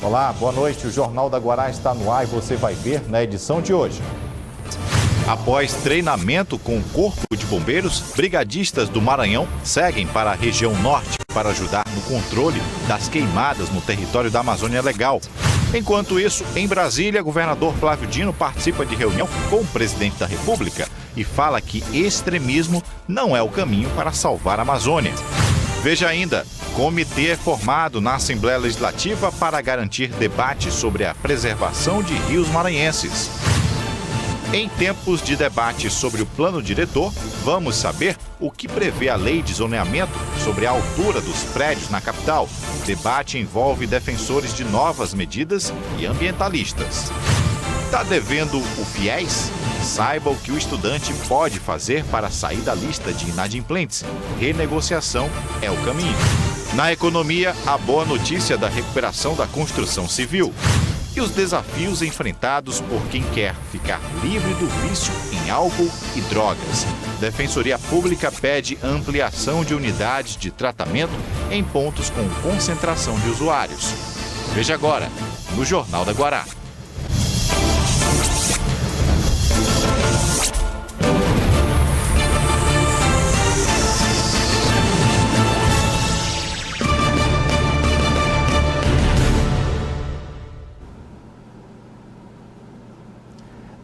Olá, boa noite. O Jornal da Guará está no ar e você vai ver na edição de hoje. Após treinamento com o Corpo de Bombeiros, brigadistas do Maranhão seguem para a região norte para ajudar no controle das queimadas no território da Amazônia Legal. Enquanto isso, em Brasília, governador Flávio Dino participa de reunião com o presidente da República e fala que extremismo não é o caminho para salvar a Amazônia. Veja ainda, comitê é formado na Assembleia Legislativa para garantir debate sobre a preservação de rios maranhenses. Em tempos de debate sobre o plano diretor, vamos saber o que prevê a lei de zoneamento sobre a altura dos prédios na capital. Debate envolve defensores de novas medidas e ambientalistas. Está devendo o FIES? Saiba o que o estudante pode fazer para sair da lista de inadimplentes. Renegociação é o caminho. Na economia, a boa notícia da recuperação da construção civil. E os desafios enfrentados por quem quer ficar livre do vício em álcool e drogas. Defensoria Pública pede ampliação de unidades de tratamento em pontos com concentração de usuários. Veja agora, no Jornal da Guará.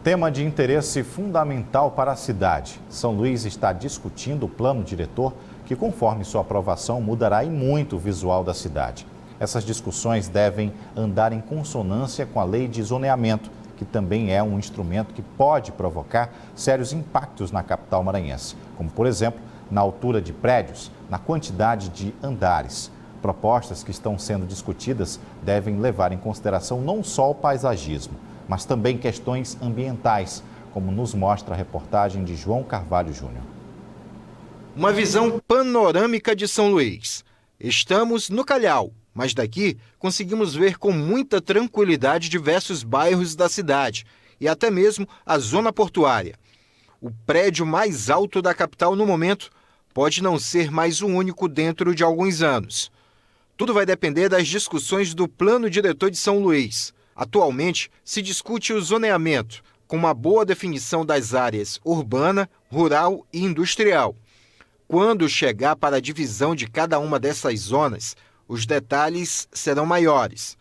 Tema de interesse fundamental para a cidade. São Luís está discutindo o plano diretor que, conforme sua aprovação, mudará em muito o visual da cidade. Essas discussões devem andar em consonância com a lei de zoneamento, que também é um instrumento que pode provocar sérios impactos na capital maranhense, como, por exemplo, na altura de prédios, na quantidade de andares. Propostas que estão sendo discutidas devem levar em consideração não só o paisagismo, mas também questões ambientais, como nos mostra a reportagem de João Carvalho Júnior. Uma visão panorâmica de São Luís. Estamos no Calhau, mas daqui conseguimos ver com muita tranquilidade diversos bairros da cidade e até mesmo a zona portuária. O prédio mais alto da capital no momento pode não ser mais o único dentro de alguns anos. Tudo vai depender das discussões do Plano Diretor de São Luís. Atualmente, se discute o zoneamento, com uma boa definição das áreas urbana, rural e industrial. Quando chegar para a divisão de cada uma dessas zonas, os detalhes serão maiores.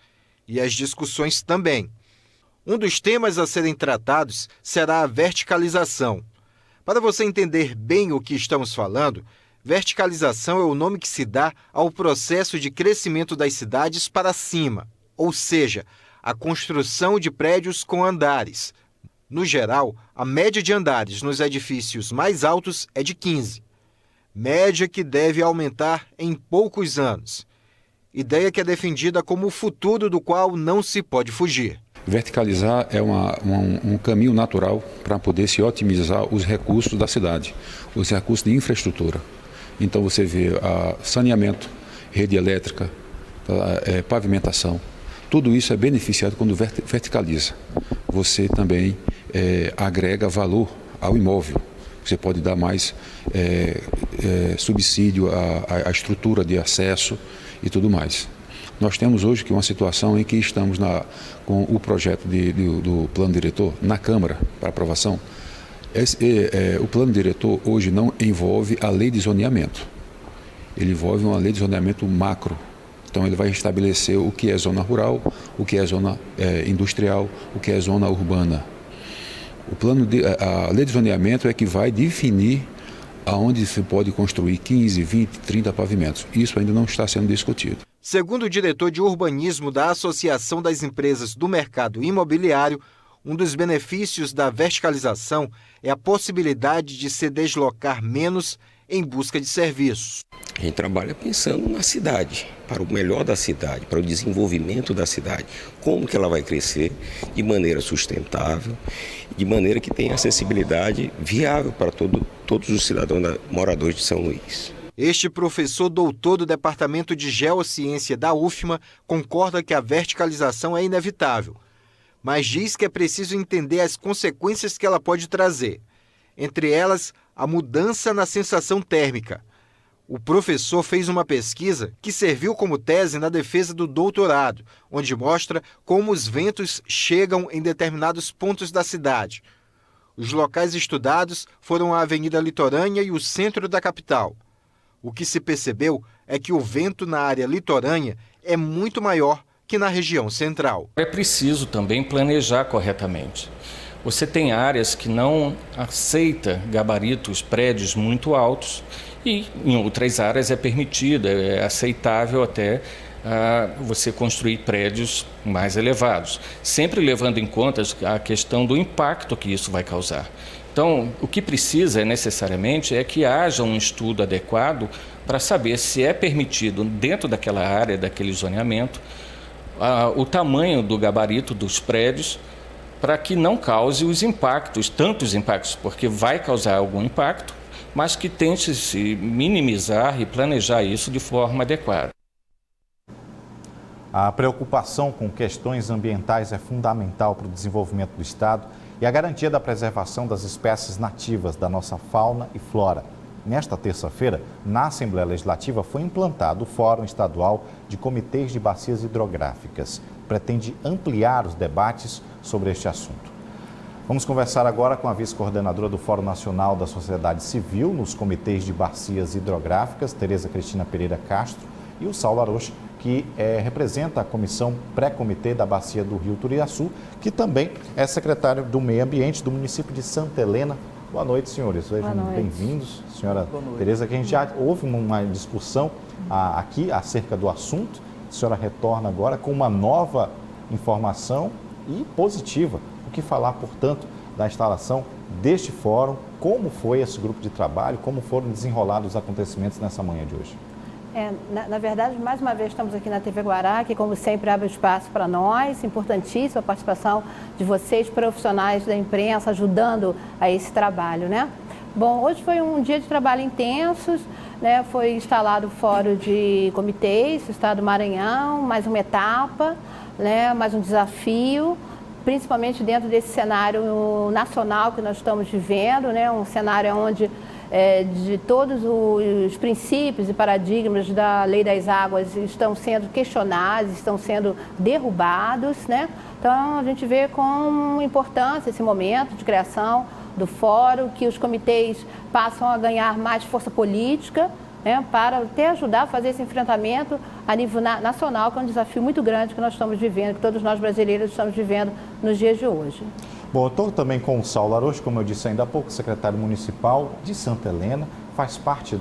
E as discussões também. Um dos temas a serem tratados será a verticalização. Para você entender bem o que estamos falando, verticalização é o nome que se dá ao processo de crescimento das cidades para cima, ou seja, a construção de prédios com andares. No geral, a média de andares nos edifícios mais altos é de 15. Média que deve aumentar em poucos anos. Ideia que é defendida como o futuro do qual não se pode fugir. Verticalizar é um caminho natural para poder se otimizar os recursos da cidade, os recursos de infraestrutura. Então você vê saneamento, rede elétrica, pavimentação. Tudo isso é beneficiado quando verticaliza. Você também agrega valor ao imóvel. Você pode dar mais subsídio à estrutura de acesso e tudo mais. Nós temos hoje uma situação em que estamos com o projeto do plano diretor na Câmara para aprovação. O plano diretor hoje não envolve a lei de zoneamento. Ele envolve uma lei de zoneamento macro. Então ele vai estabelecer o que é zona rural, o que é zona industrial, o que é zona urbana. A lei de zoneamento é que vai definir aonde se pode construir 15, 20, 30 pavimentos. Isso ainda não está sendo discutido. Segundo o diretor de urbanismo da Associação das Empresas do Mercado Imobiliário, um dos benefícios da verticalização é a possibilidade de se deslocar menos em busca de serviços. A gente trabalha pensando na cidade, para o melhor da cidade, para o desenvolvimento da cidade. Como que ela vai crescer de maneira sustentável, de maneira que tenha acessibilidade viável para todos os cidadãos moradores de São Luís. Este professor doutor do Departamento de Geociência da UFMA concorda que a verticalização é inevitável, mas diz que é preciso entender as consequências que ela pode trazer. Entre elas, a mudança na sensação térmica. O professor fez uma pesquisa que serviu como tese na defesa do doutorado, onde mostra como os ventos chegam em determinados pontos da cidade. Os locais estudados foram a Avenida Litorânea e o centro da capital. O que se percebeu é que o vento na área litorânea é muito maior que na região central. É preciso também planejar corretamente. Você tem áreas que não aceitam gabaritos, prédios muito altos, e em outras áreas é permitido, é aceitável até você construir prédios mais elevados, sempre levando em conta a questão do impacto que isso vai causar. Então, o que precisa necessariamente é que haja um estudo adequado para saber se é permitido dentro daquela área, daquele zoneamento, o tamanho do gabarito dos prédios, para que não cause os impactos, tantos impactos, porque vai causar algum impacto, mas que tente se minimizar e planejar isso de forma adequada. A preocupação com questões ambientais é fundamental para o desenvolvimento do Estado e a garantia da preservação das espécies nativas da nossa fauna e flora. Nesta terça-feira, na Assembleia Legislativa, foi implantado o Fórum Estadual de Comitês de Bacias Hidrográficas. Pretende ampliar os debates sobre este assunto. Vamos conversar agora com a vice-coordenadora do Fórum Nacional da Sociedade Civil nos Comitês de Bacias Hidrográficas, Tereza Cristina Pereira Castro, e o Saulo Aroche, que representa a Comissão Pré-Comitê da Bacia do Rio Turiaçu, que também é secretário do Meio Ambiente do município de Santa Helena. Boa noite, senhores. Sejam bem-vindos. Senhora Tereza, que a gente já houve uma discussão aqui acerca do assunto. A senhora retorna agora com uma nova informação e positiva. O que falar, portanto, da instalação deste fórum, como foi esse grupo de trabalho, como foram desenrolados os acontecimentos nessa manhã de hoje? Na verdade, mais uma vez estamos aqui na TV Guará, que como sempre abre espaço para nós, importantíssima a participação de vocês, profissionais da imprensa, ajudando a esse trabalho, né? Bom, hoje foi um dia de trabalho intensos, né? Foi instalado o Fórum de Comitês do Estado do Maranhão, mais uma etapa, né? Mais um desafio, principalmente dentro desse cenário nacional que nós estamos vivendo, né? Um cenário onde de todos os princípios e paradigmas da Lei das Águas estão sendo questionados, estão sendo derrubados, né? Então, a gente vê com importância esse momento de criação do fórum, que os comitês passam a ganhar mais força política, né, para até ajudar a fazer esse enfrentamento a nível nacional, que é um desafio muito grande que nós estamos vivendo, que todos nós brasileiros estamos vivendo nos dias de hoje. Bom, eu estou também com o Saulo Aroche, como eu disse ainda há pouco, secretário municipal de Santa Helena, faz parte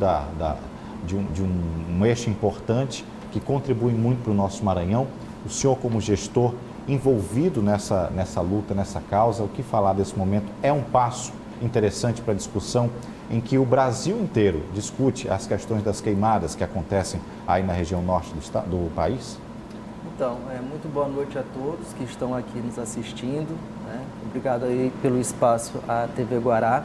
de um eixo importante que contribui muito para o nosso Maranhão. O senhor, como gestor envolvido nessa luta, nessa causa, o que falar desse momento é um passo interessante para a discussão em que o Brasil inteiro discute as questões das queimadas que acontecem aí na região norte do país? Então, muito boa noite a todos que estão aqui nos assistindo, né? Obrigado aí pelo espaço à TV Guará.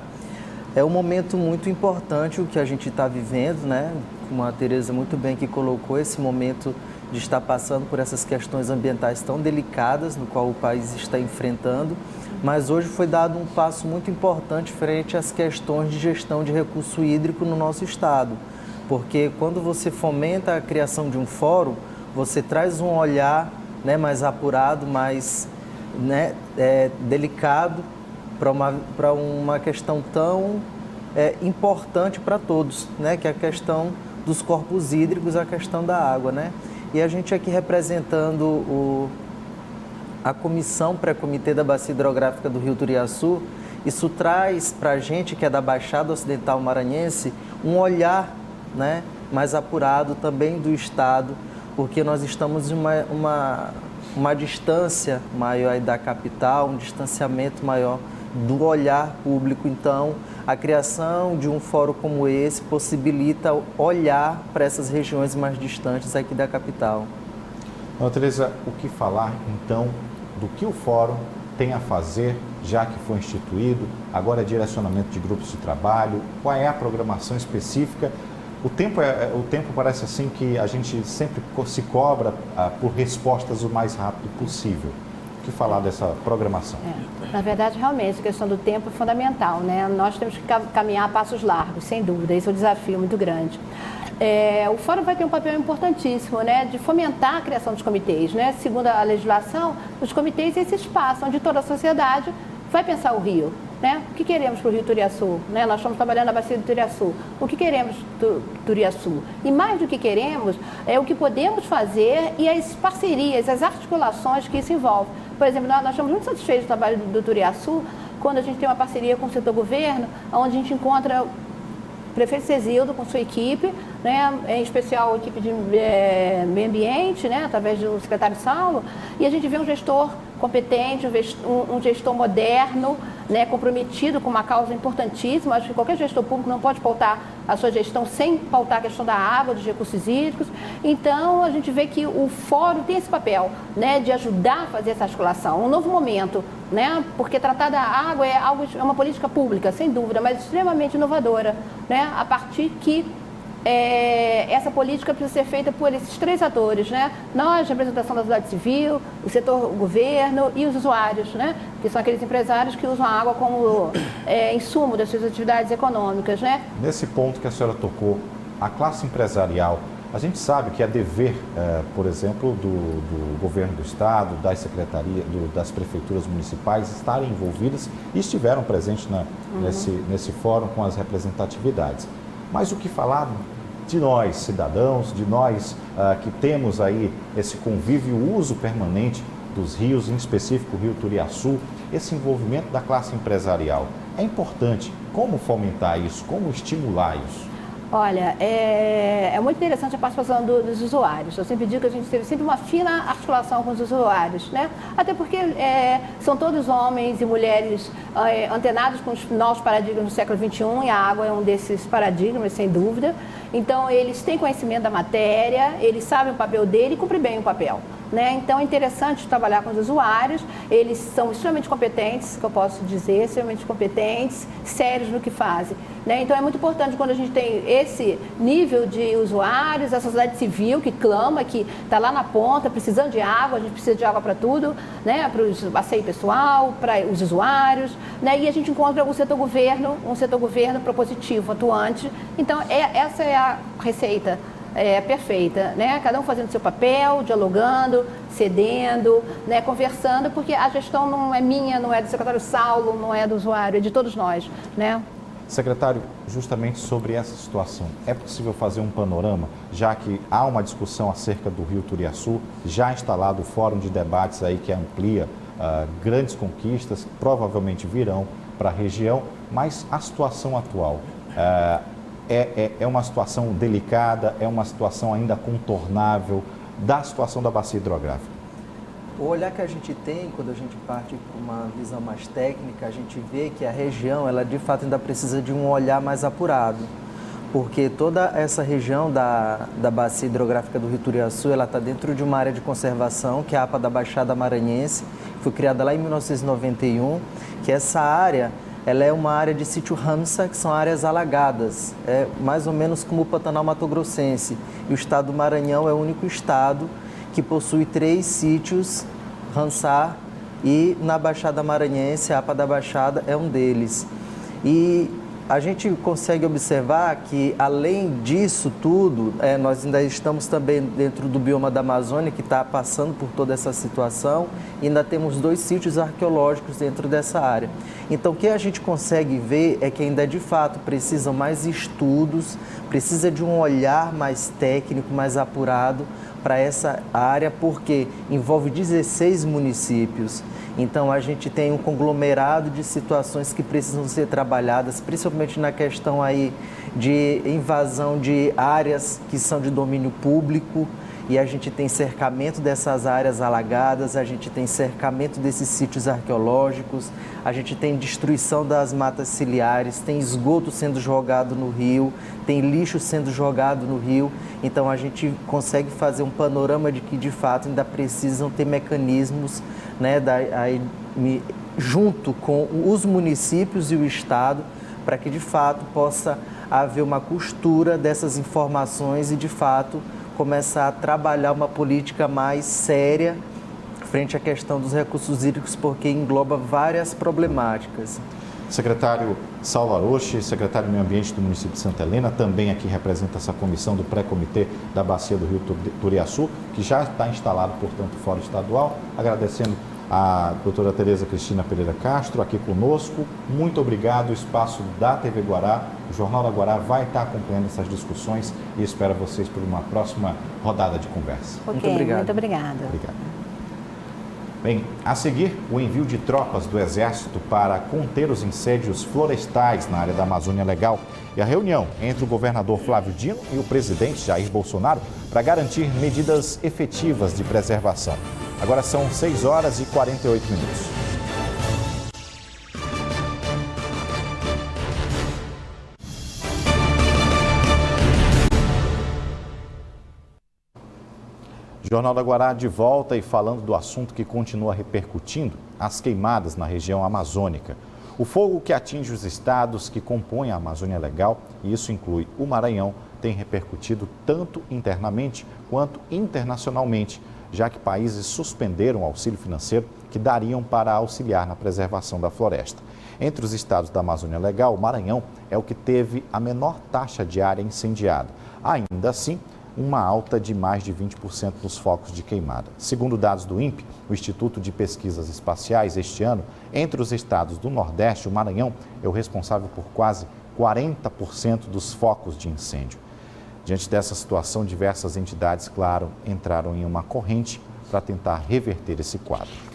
É um momento muito importante o que a gente está vivendo, né? Como a Tereza muito bem que colocou, esse momento de estar passando por essas questões ambientais tão delicadas, no qual o país está enfrentando, mas hoje foi dado um passo muito importante frente às questões de gestão de recurso hídrico no nosso estado, porque quando você fomenta a criação de um fórum, você traz um olhar, né, mais apurado, mais, né, delicado para uma questão tão importante para todos, né, que é a questão dos corpos hídricos, a questão da água, né? E a gente aqui representando a Comissão Pré-Comitê da Bacia Hidrográfica do Rio Turiaçu, isso traz para a gente, que é da Baixada Ocidental Maranhense, um olhar, né, mais apurado também do Estado, porque nós estamos em uma distância maior da capital, um distanciamento maior do olhar público. Então, a criação de um fórum como esse possibilita olhar para essas regiões mais distantes aqui da capital. Dona Tereza, o que falar, então, do que o fórum tem a fazer, já que foi instituído, agora é direcionamento de grupos de trabalho, qual é a programação específica? O tempo parece assim que a gente sempre se cobra por respostas o mais rápido possível. O que falar dessa programação? Na verdade, realmente, a questão do tempo é fundamental, né? Nós temos que caminhar a passos largos, sem dúvida. Esse é um desafio muito grande. o Fórum vai ter um papel importantíssimo, né, de fomentar a criação dos comitês, né? Segundo a legislação, os comitês é esse espaço onde toda a sociedade vai pensar o Rio, né? O que queremos para o Rio Turiaçu? Né? Nós estamos trabalhando na bacia do Turiaçu. O que queremos do Turiaçu? E mais do que queremos, é o que podemos fazer e as parcerias, as articulações que isso envolve. Por exemplo, nós estamos muito satisfeitos do trabalho do Turiaçu quando a gente tem uma parceria com o setor governo, onde a gente encontra o prefeito Cezildo com sua equipe, né, em especial a equipe de meio ambiente, né, através do secretário Saulo, e a gente vê um gestor competente, um gestor moderno, né, comprometido com uma causa importantíssima. Acho que qualquer gestor público não pode pautar a sua gestão sem pautar a questão da água, dos recursos hídricos. Então, a gente vê que o fórum tem esse papel, né, de ajudar a fazer essa articulação. Um novo momento, né, porque tratar da água é uma política pública, sem dúvida, mas extremamente inovadora, né, a partir que essa política precisa ser feita por esses três atores, né? Nós, representação da sociedade civil, o setor governo e os usuários, né? Que são aqueles empresários que usam a água como insumo das suas atividades econômicas, né? Nesse ponto que a senhora tocou, a classe empresarial, a gente sabe que é dever, por exemplo, do governo do estado, das secretarias, das prefeituras municipais estarem envolvidas e estiveram presentes nesse fórum com as representatividades. Mas o que falar de nós, cidadãos, de nós que temos aí esse convívio, o uso permanente dos rios, em específico o Rio Turiaçu, esse envolvimento da classe empresarial. É importante. Como fomentar isso? Como estimular isso? Olha, é muito interessante a participação dos usuários. Eu sempre digo que a gente teve sempre uma fina articulação com os usuários, né? Até porque são todos homens e mulheres antenados com os novos paradigmas do século XXI, e a água é um desses paradigmas, sem dúvida. Então, eles têm conhecimento da matéria, eles sabem o papel dele e cumprem bem o papel, né? Então, é interessante trabalhar com os usuários. Eles são extremamente competentes, que eu posso dizer, extremamente competentes, sérios no que fazem, né? Então, é muito importante quando a gente tem esse nível de usuários, a sociedade civil que clama, que está lá na ponta, precisando de água, a gente precisa de água para tudo, né? Para o asseio pessoal, para os usuários, né? E a gente encontra um setor governo propositivo, atuante. Então, essa é a receita perfeita, né? Cada um fazendo seu papel, dialogando, cedendo, né? Conversando, porque a gestão não é minha, não é do secretário Saulo, não é do usuário, é de todos nós, né? Secretário, justamente sobre essa situação, é possível fazer um panorama, já que há uma discussão acerca do Rio Turiaçu, já instalado o fórum de debates aí que amplia grandes conquistas, provavelmente virão para a região, mas a situação atual é uma situação delicada, é uma situação ainda contornável da situação da bacia hidrográfica? O olhar que a gente tem, quando a gente parte para uma visão mais técnica, a gente vê que a região, ela de fato ainda precisa de um olhar mais apurado, porque toda essa região da bacia hidrográfica do Rio Turiaçu, ela está dentro de uma área de conservação, que é a APA da Baixada Maranhense, que foi criada lá em 1991, que essa área, ela é uma área de sítio Ramsar, que são áreas alagadas, mais ou menos como o Pantanal Mato Grossense. E o estado do Maranhão é o único estado que possui 3 sítios Ramsar, e na Baixada Maranhense, a APA da Baixada é um deles. E a gente consegue observar que, além disso tudo, nós ainda estamos também dentro do bioma da Amazônia, que está passando por toda essa situação, e ainda temos 2 sítios arqueológicos dentro dessa área. Então, o que a gente consegue ver é que ainda, de fato, precisam mais estudos, precisa de um olhar mais técnico, mais apurado para essa área, porque envolve 16 municípios. Então, a gente tem um conglomerado de situações que precisam ser trabalhadas, principalmente na questão aí de invasão de áreas que são de domínio público, e a gente tem cercamento dessas áreas alagadas, a gente tem cercamento desses sítios arqueológicos, a gente tem destruição das matas ciliares, tem esgoto sendo jogado no rio, tem lixo sendo jogado no rio. Então, a gente consegue fazer um panorama de que, de fato, ainda precisam ter mecanismos, né, junto com os municípios e o Estado, para que, de fato, possa haver uma costura dessas informações e, de fato, começar a trabalhar uma política mais séria frente à questão dos recursos hídricos, porque engloba várias problemáticas. Secretário Saulo Aroche, secretário do Meio Ambiente do município de Santa Helena, também aqui representa essa comissão do pré-comitê da Bacia do Rio Turiaçu, que já está instalado, portanto, fora estadual. Agradecendo a doutora Tereza Cristina Pereira Castro aqui conosco. Muito obrigado. O espaço da TV Guará, o Jornal da Guará vai estar acompanhando essas discussões e espero vocês por uma próxima rodada de conversa. Muito obrigado. Muito obrigada. Obrigado. Bem, a seguir, o envio de tropas do Exército para conter os incêndios florestais na área da Amazônia Legal e a reunião entre o governador Flávio Dino e o presidente Jair Bolsonaro para garantir medidas efetivas de preservação. Agora são 6 horas e 48 minutos. Jornal da Guará de volta e falando do assunto que continua repercutindo, as queimadas na região amazônica. O fogo que atinge os estados que compõem a Amazônia Legal, e isso inclui o Maranhão, tem repercutido tanto internamente quanto internacionalmente, já que países suspenderam o auxílio financeiro que dariam para auxiliar na preservação da floresta. Entre os estados da Amazônia Legal, o Maranhão é o que teve a menor taxa de área incendiada. Ainda assim, uma alta de mais de 20% nos focos de queimada. Segundo dados do INPE, o Instituto de Pesquisas Espaciais, este ano, entre os estados do Nordeste, o Maranhão é o responsável por quase 40% dos focos de incêndio. Diante dessa situação, diversas entidades, claro, entraram em uma corrente para tentar reverter esse quadro.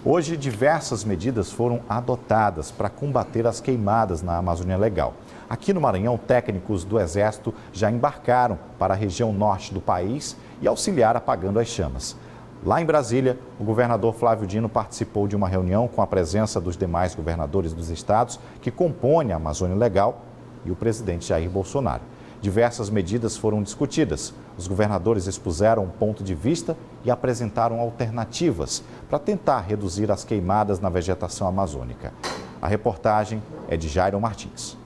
Hoje, diversas medidas foram adotadas para combater as queimadas na Amazônia Legal. Aqui no Maranhão, técnicos do Exército já embarcaram para a região norte do país e auxiliar apagando as chamas. Lá em Brasília, o governador Flávio Dino participou de uma reunião com a presença dos demais governadores dos estados que compõem a Amazônia Legal e o presidente Jair Bolsonaro. Diversas medidas foram discutidas. Os governadores expuseram um ponto de vista e apresentaram alternativas para tentar reduzir as queimadas na vegetação amazônica. A reportagem é de Jairo Martins.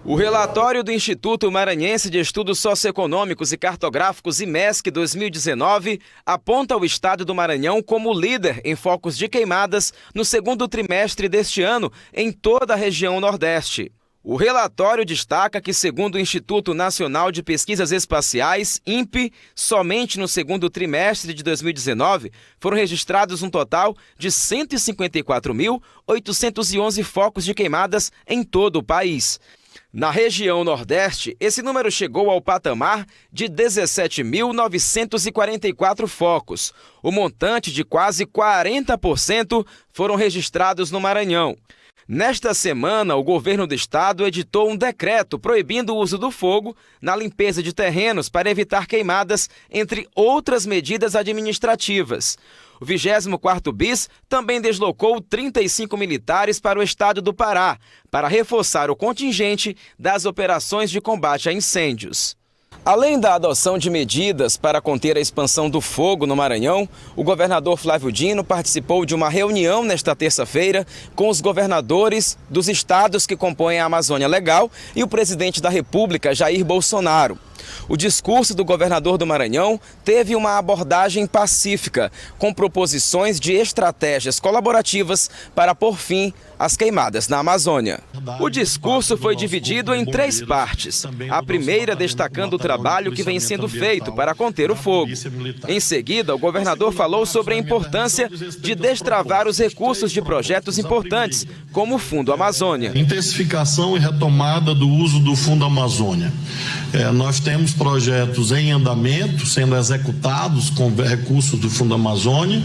O relatório do Instituto Maranhense de Estudos Socioeconômicos e Cartográficos, IMESC 2019, aponta o estado do Maranhão como líder em focos de queimadas no segundo trimestre deste ano em toda a região Nordeste. O relatório destaca que, segundo o Instituto Nacional de Pesquisas Espaciais, INPE, somente no segundo trimestre de 2019 foram registrados um total de 154.811 focos de queimadas em todo o país. Na região Nordeste, esse número chegou ao patamar de 17.944 focos. O montante de quase 40% foram registrados no Maranhão. Nesta semana, o governo do estado editou um decreto proibindo o uso do fogo na limpeza de terrenos para evitar queimadas, entre outras medidas administrativas. O 24º BIS também deslocou 35 militares para o estado do Pará, para reforçar o contingente das operações de combate a incêndios. Além da adoção de medidas para conter a expansão do fogo no Maranhão, o governador Flávio Dino participou de uma reunião nesta terça-feira com os governadores dos estados que compõem a Amazônia Legal e o presidente da República, Jair Bolsonaro. O discurso do governador do Maranhão teve uma abordagem pacífica, com proposições de estratégias colaborativas para pôr fim às queimadas na Amazônia. O discurso foi dividido em 3 partes. A primeira destacando o trabalho que vem sendo feito para conter o fogo. Em seguida, o governador falou sobre a importância de destravar os recursos de projetos importantes, como o Fundo Amazônia. Intensificação e retomada do uso do Fundo Amazônia. Nós temos projetos em andamento, sendo executados com recursos do Fundo Amazônia,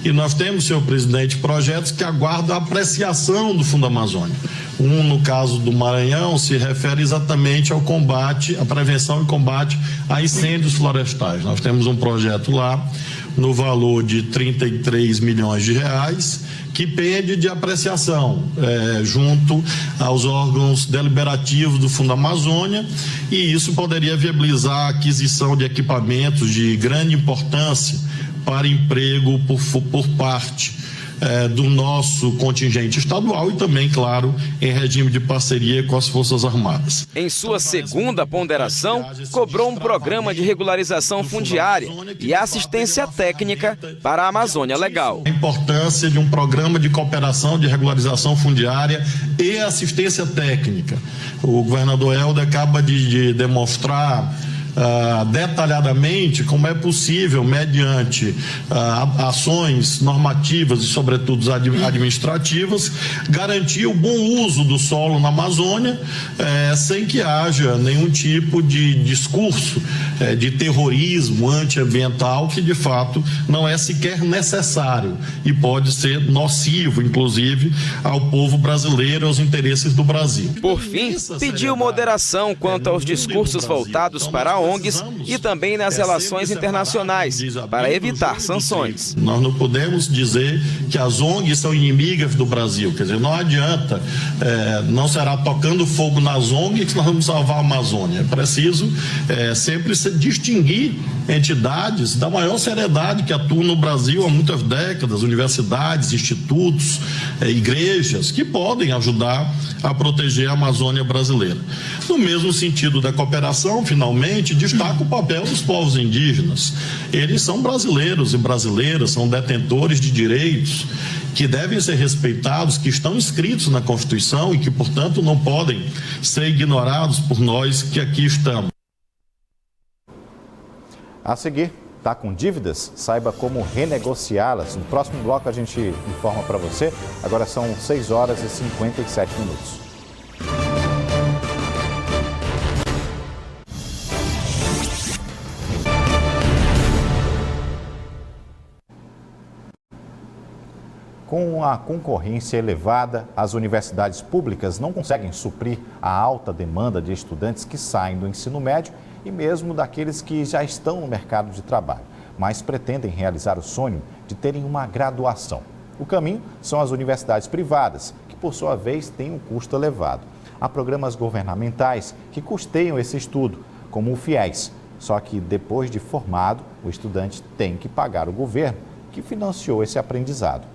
e nós temos, senhor presidente, projetos que aguardam a apreciação do Fundo Amazônia. Um, no caso do Maranhão, se refere exatamente ao combate, à prevenção e combate a incêndios florestais. Nós temos um projeto lá, no valor de 33 milhões de reais, que pende de apreciação junto aos órgãos deliberativos do Fundo Amazônia, e isso poderia viabilizar a aquisição de equipamentos de grande importância para emprego por parte do nosso contingente estadual e também, claro, em regime de parceria com as Forças Armadas. Em sua segunda ponderação, cobrou um programa de regularização fundiária e assistência técnica para a Amazônia Legal. A importância de um programa de cooperação, de regularização fundiária e assistência técnica. O governador Helder acaba de demonstrar detalhadamente como é possível, mediante ações normativas e, sobretudo, administrativas, garantir o bom uso do solo na Amazônia, sem que haja nenhum tipo de discurso de terrorismo antiambiental, que de fato não é sequer necessário e pode ser nocivo, inclusive, ao povo brasileiro e aos interesses do Brasil. Por fim, pediu moderação quanto aos discursos voltados para ONGs e também nas relações internacionais, para evitar sanções. Nós não podemos dizer que as ONGs são inimigas do Brasil, quer dizer, não adianta, não será tocando fogo nas ONGs que nós vamos salvar a Amazônia. É preciso sempre distinguir entidades da maior seriedade que atuam no Brasil há muitas décadas, universidades, institutos, igrejas, que podem ajudar a proteger a Amazônia brasileira. No mesmo sentido da cooperação, finalmente, destaca o papel dos povos indígenas. Eles são brasileiros e brasileiras, são detentores de direitos que devem ser respeitados, que estão inscritos na Constituição e que, portanto, não podem ser ignorados por nós que aqui estamos. A seguir, está com dívidas? Saiba como renegociá-las. No próximo bloco a gente informa para você. Agora são 6 horas e 57 minutos. Com a concorrência elevada, as universidades públicas não conseguem suprir a alta demanda de estudantes que saem do ensino médio e mesmo daqueles que já estão no mercado de trabalho, mas pretendem realizar o sonho de terem uma graduação. O caminho são as universidades privadas, que por sua vez têm um custo elevado. Há programas governamentais que custeiam esse estudo, como o FIES, só que depois de formado, o estudante tem que pagar o governo que financiou esse aprendizado.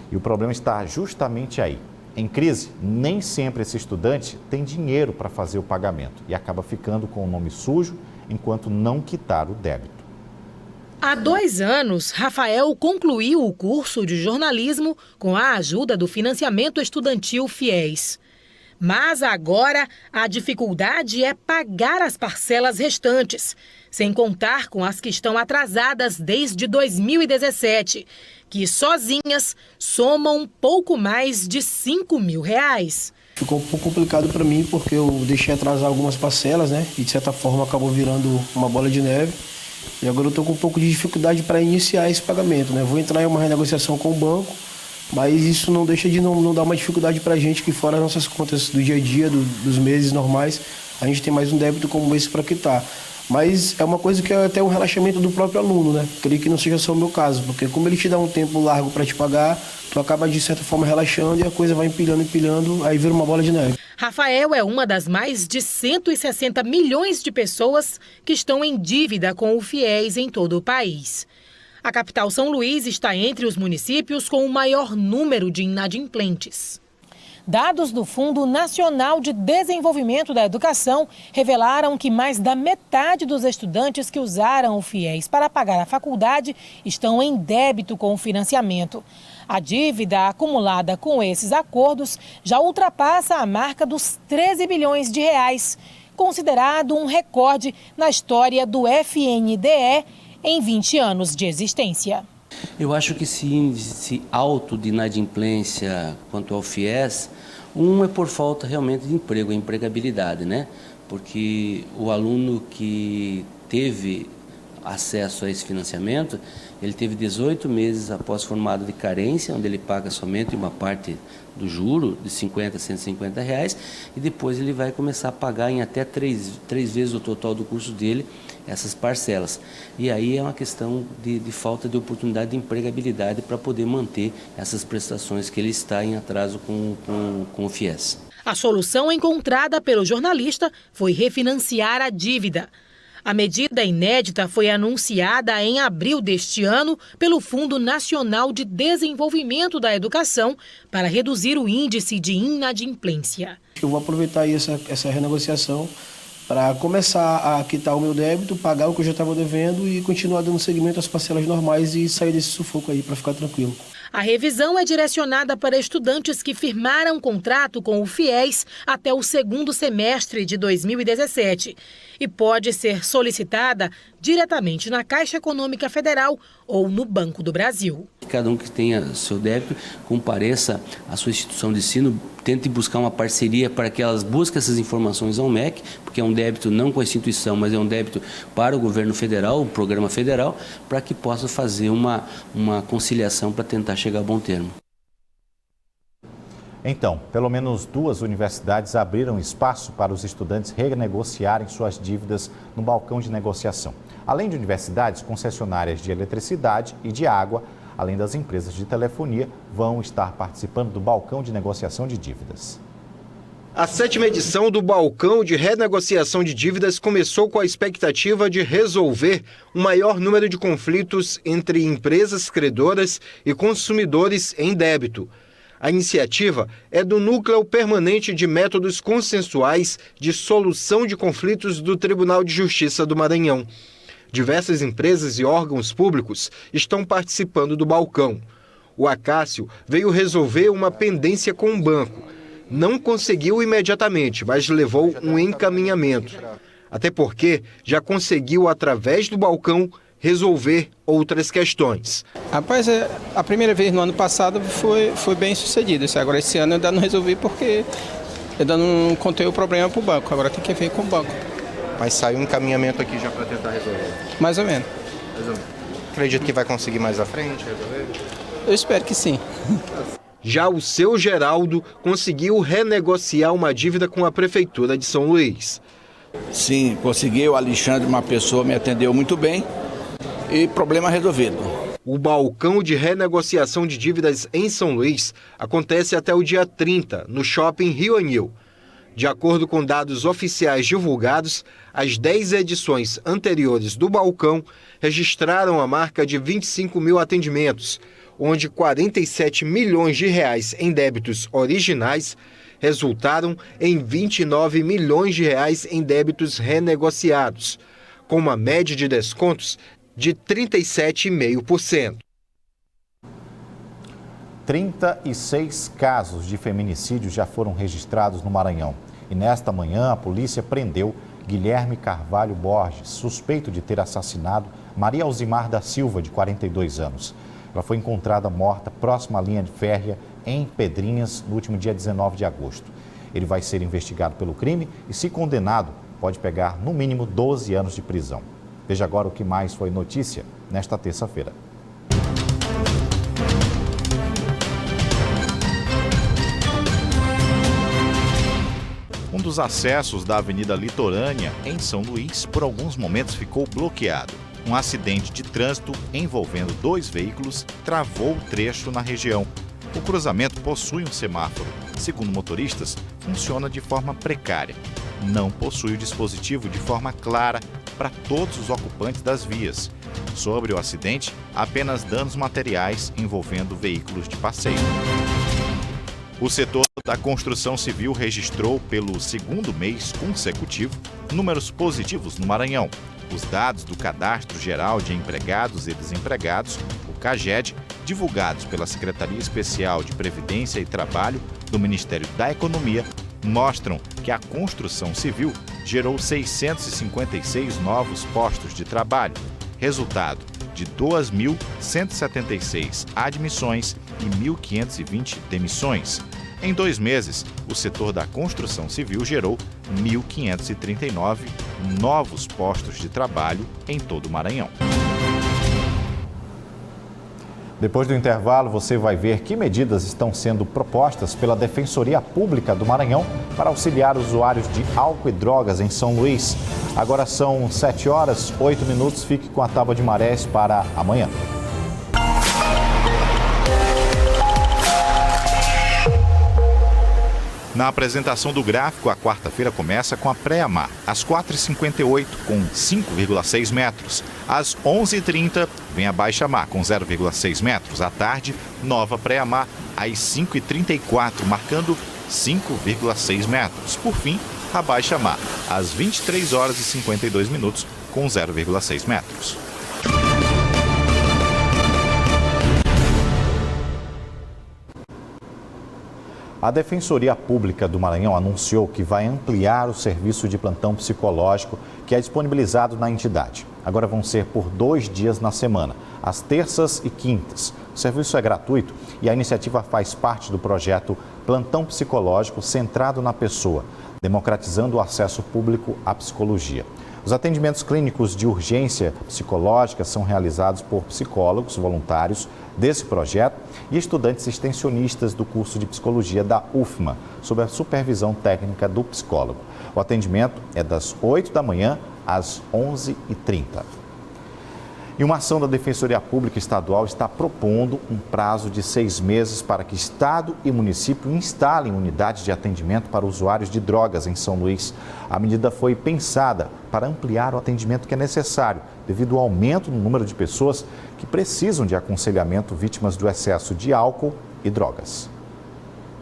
E o problema está justamente aí. Em crise, nem sempre esse estudante tem dinheiro para fazer o pagamento e acaba ficando com o nome sujo enquanto não quitar o débito. Há 2 anos, Rafael concluiu o curso de jornalismo com a ajuda do financiamento estudantil FIES. Mas agora a dificuldade é pagar as parcelas restantes, sem contar com as que estão atrasadas desde 2017, que sozinhas somam pouco mais de R$5 mil. Ficou um pouco complicado para mim porque eu deixei atrasar algumas parcelas, né? E de certa forma acabou virando uma bola de neve. E agora eu estou com um pouco de dificuldade para iniciar esse pagamento, né? Vou entrar em uma renegociação com o banco, mas isso não deixa de não dar uma dificuldade para a gente que fora as nossas contas do dia a dia, dos meses normais, a gente tem mais um débito como esse para quitar. Mas é uma coisa que é até um relaxamento do próprio aluno, né? Creio que não seja só o meu caso, porque como ele te dá um tempo largo para te pagar, tu acaba de certa forma relaxando e a coisa vai empilhando, aí vira uma bola de neve. Rafael é uma das mais de 160 milhões de pessoas que estão em dívida com o FIES em todo o país. A capital São Luís está entre os municípios com o maior número de inadimplentes. Dados do Fundo Nacional de Desenvolvimento da Educação revelaram que mais da metade dos estudantes que usaram o FIES para pagar a faculdade estão em débito com o financiamento. A dívida acumulada com esses acordos já ultrapassa a marca dos R$13 bilhões, considerado um recorde na história do FNDE em 20 anos de existência. Eu acho que esse índice alto de inadimplência quanto ao FIES, é por falta realmente de emprego, a empregabilidade, né? Porque o aluno que teve acesso a esse financiamento, ele teve 18 meses após formado de carência, onde ele paga somente uma parte do juro, de R$50 a R$150, e depois ele vai começar a pagar em até três vezes o total do curso dele, essas parcelas. E aí é uma questão de falta de oportunidade de empregabilidade para poder manter essas prestações que ele está em atraso com o FIES. A solução encontrada pelo jornalista foi refinanciar a dívida. A medida inédita foi anunciada em abril deste ano pelo Fundo Nacional de Desenvolvimento da Educação para reduzir o índice de inadimplência. Eu vou aproveitar aí essa renegociação para começar a quitar o meu débito, pagar o que eu já estava devendo e continuar dando seguimento às parcelas normais e sair desse sufoco aí para ficar tranquilo. A revisão é direcionada para estudantes que firmaram contrato com o FIES até o segundo semestre de 2017 e pode ser solicitada diretamente na Caixa Econômica Federal ou no Banco do Brasil. Cada um que tenha seu débito compareça à sua instituição de ensino, tente buscar uma parceria para que elas busquem essas informações ao MEC, porque é um débito não com a instituição, mas é um débito para o governo federal, o programa federal, para que possa fazer uma conciliação para tentar chegar a bom termo. Então, pelo menos 2 universidades abriram espaço para os estudantes renegociarem suas dívidas no balcão de negociação. Além de universidades, concessionárias de eletricidade e de água, além das empresas de telefonia, vão estar participando do balcão de negociação de dívidas. A 7ª edição do Balcão de Renegociação de Dívidas começou com a expectativa de resolver um maior número de conflitos entre empresas credoras e consumidores em débito. A iniciativa é do Núcleo Permanente de Métodos Consensuais de Solução de Conflitos do Tribunal de Justiça do Maranhão. Diversas empresas e órgãos públicos estão participando do balcão. O Acácio veio resolver uma pendência com um banco. Não conseguiu imediatamente, mas levou um encaminhamento. Até porque já conseguiu, através do balcão, resolver outras questões. Rapaz, a primeira vez no ano passado foi bem sucedido. Agora esse ano eu ainda não resolvi porque eu ainda não contei o problema para o banco. Agora tem que ver com o banco. Mas saiu um encaminhamento aqui já para tentar resolver? Mais ou menos. Acredito que vai conseguir mais à frente resolver? Eu espero que sim. Já o seu Geraldo conseguiu renegociar uma dívida com a Prefeitura de São Luís. Sim, consegui. O Alexandre, uma pessoa, me atendeu muito bem e problema resolvido. O balcão de renegociação de dívidas em São Luís acontece até o dia 30, no Shopping Rio Anil. De acordo com dados oficiais divulgados, as 10 edições anteriores do balcão registraram a marca de 25 mil atendimentos, onde 47 milhões de reais em débitos originais resultaram em 29 milhões de reais em débitos renegociados, com uma média de descontos de 37,5%. 36 casos de feminicídio já foram registrados no Maranhão. E nesta manhã, a polícia prendeu Guilherme Carvalho Borges, suspeito de ter assassinado Maria Alzimar da Silva, de 42 anos. Ela foi encontrada morta próxima à linha de férrea em Pedrinhas no último dia 19 de agosto. Ele vai ser investigado pelo crime e, se condenado, pode pegar no mínimo 12 anos de prisão. Veja agora o que mais foi notícia nesta terça-feira. Um dos acessos da Avenida Litorânea, em São Luís, por alguns momentos ficou bloqueado. Um acidente de trânsito envolvendo 2 veículos travou o trecho na região. O cruzamento possui um semáforo. Segundo motoristas, funciona de forma precária. Não possui o dispositivo de forma clara para todos os ocupantes das vias. Sobre o acidente, apenas danos materiais envolvendo veículos de passeio. O setor da construção civil registrou, pelo 2º mês consecutivo, números positivos no Maranhão. Os dados do Cadastro Geral de Empregados e Desempregados, o CAGED, divulgados pela Secretaria Especial de Previdência e Trabalho do Ministério da Economia, mostram que a construção civil gerou 656 novos postos de trabalho, resultado de 2.176 admissões e 1.520 demissões. Em 2 meses, o setor da construção civil gerou 1.539 novos postos de trabalho em todo o Maranhão. Depois do intervalo, você vai ver que medidas estão sendo propostas pela Defensoria Pública do Maranhão para auxiliar usuários de álcool e drogas em São Luís. Agora são 7h08. Fique com a Tábua de Marés para amanhã. Na apresentação do gráfico, a quarta-feira começa com a pré-mar, às 4h58, com 5,6 metros. Às 11h30, vem a baixa-mar, com 0,6 metros. À tarde, nova pré-mar, às 5h34, marcando 5,6 metros. Por fim, a baixa-mar, às 23h52, com 0,6 metros. A Defensoria Pública do Maranhão anunciou que vai ampliar o serviço de plantão psicológico que é disponibilizado na entidade. Agora vão ser por 2 dias na semana, às terças e quintas. O serviço é gratuito e a iniciativa faz parte do projeto Plantão Psicológico Centrado na Pessoa, democratizando o acesso público à psicologia. Os atendimentos clínicos de urgência psicológica são realizados por psicólogos voluntários desse projeto e estudantes extensionistas do curso de psicologia da UFMA, sob a supervisão técnica do psicólogo. O atendimento é das 8 da manhã às 11h30. E uma ação da Defensoria Pública Estadual está propondo um prazo de 6 meses para que Estado e município instalem unidades de atendimento para usuários de drogas em São Luís. A medida foi pensada para ampliar o atendimento que é necessário, devido ao aumento no número de pessoas que precisam de aconselhamento vítimas do excesso de álcool e drogas.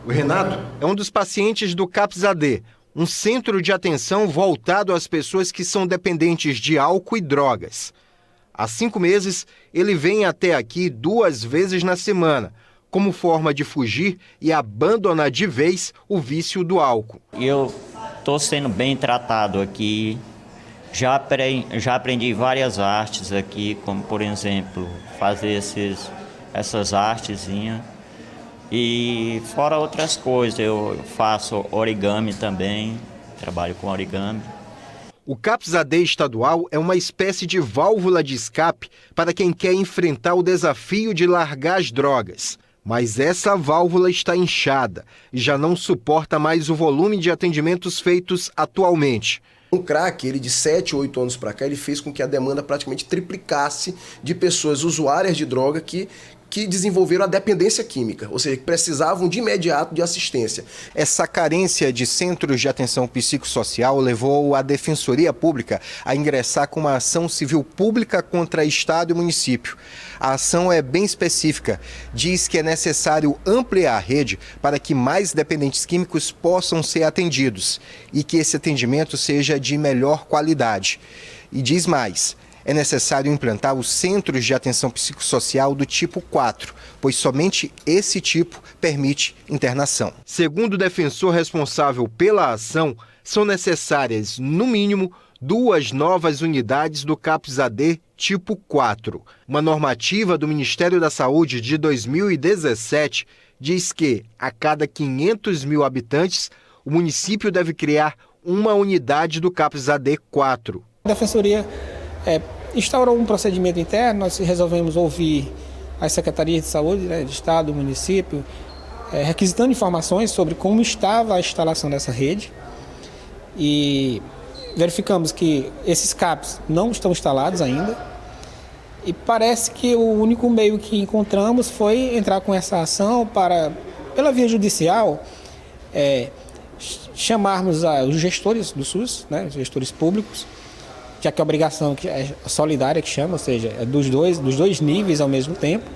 O Renato é um dos pacientes do CAPS-AD, um centro de atenção voltado às pessoas que são dependentes de álcool e drogas. Há 5 meses, ele vem até aqui 2 vezes na semana, como forma de fugir e abandonar de vez o vício do álcool. Eu estou sendo bem tratado aqui, já aprendi várias artes aqui, como por exemplo, fazer essas artezinhas. E fora outras coisas, eu faço origami também, trabalho com origami. O CAPS-AD estadual é uma espécie de válvula de escape para quem quer enfrentar o desafio de largar as drogas. Mas essa válvula está inchada e já não suporta mais o volume de atendimentos feitos atualmente. O crack, ele de 7, 8 anos para cá, ele fez com que a demanda praticamente triplicasse de pessoas usuárias de droga que desenvolveram a dependência química, ou seja, que precisavam de imediato de assistência. Essa carência de centros de atenção psicossocial levou a Defensoria Pública a ingressar com uma ação civil pública contra Estado e município. A ação é bem específica, diz que é necessário ampliar a rede para que mais dependentes químicos possam ser atendidos e que esse atendimento seja de melhor qualidade. E diz mais: é necessário implantar os centros de atenção psicossocial do tipo 4, pois somente esse tipo permite internação. Segundo o defensor responsável pela ação, são necessárias, no mínimo, 2 novas unidades do CAPS-AD tipo 4. Uma normativa do Ministério da Saúde de 2017 diz que, a cada 500 mil habitantes, o município deve criar uma unidade do CAPS-AD 4. A Defensoria instaurou um procedimento interno, nós resolvemos ouvir as secretarias de saúde, de Estado, do município, requisitando informações sobre como estava a instalação dessa rede e verificamos que esses CAPs não estão instalados ainda e parece que o único meio que encontramos foi entrar com essa ação pela via judicial, chamarmos os gestores do SUS, os gestores públicos, já que a obrigação é solidária, que chama, ou seja, é dos dois níveis ao mesmo tempo,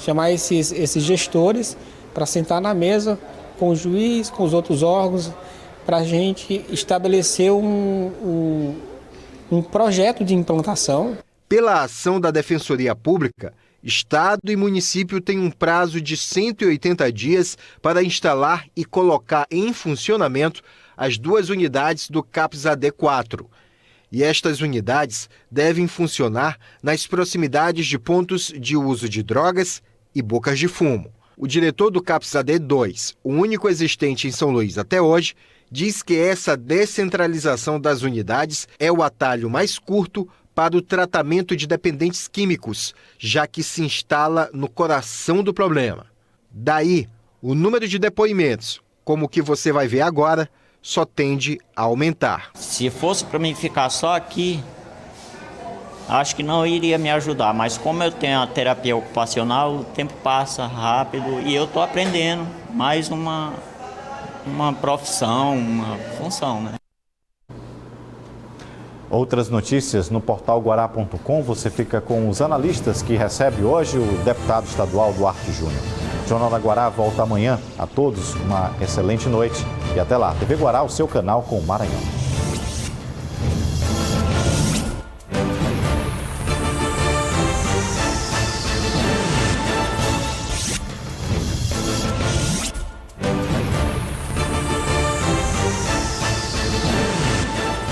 chamar esses gestores para sentar na mesa com o juiz, com os outros órgãos, para a gente estabelecer um projeto de implantação. Pela ação da Defensoria Pública, Estado e município têm um prazo de 180 dias para instalar e colocar em funcionamento as 2 unidades do CAPS-AD 4. E estas unidades devem funcionar nas proximidades de pontos de uso de drogas e bocas de fumo. O diretor do CAPS-AD 2, o único existente em São Luís até hoje, diz que essa descentralização das unidades é o atalho mais curto para o tratamento de dependentes químicos, já que se instala no coração do problema. Daí, o número de depoimentos, como o que você vai ver agora, só tende a aumentar. Se fosse para mim ficar só aqui, acho que não iria me ajudar, mas como eu tenho a terapia ocupacional, o tempo passa rápido e eu estou aprendendo mais uma uma profissão, uma função, né? Outras notícias no portal Guará.com, você fica com os analistas que recebe hoje o deputado estadual Duarte Júnior. O Jornal da Guará volta amanhã. A todos uma excelente noite e até lá. TV Guará, o seu canal com o Maranhão.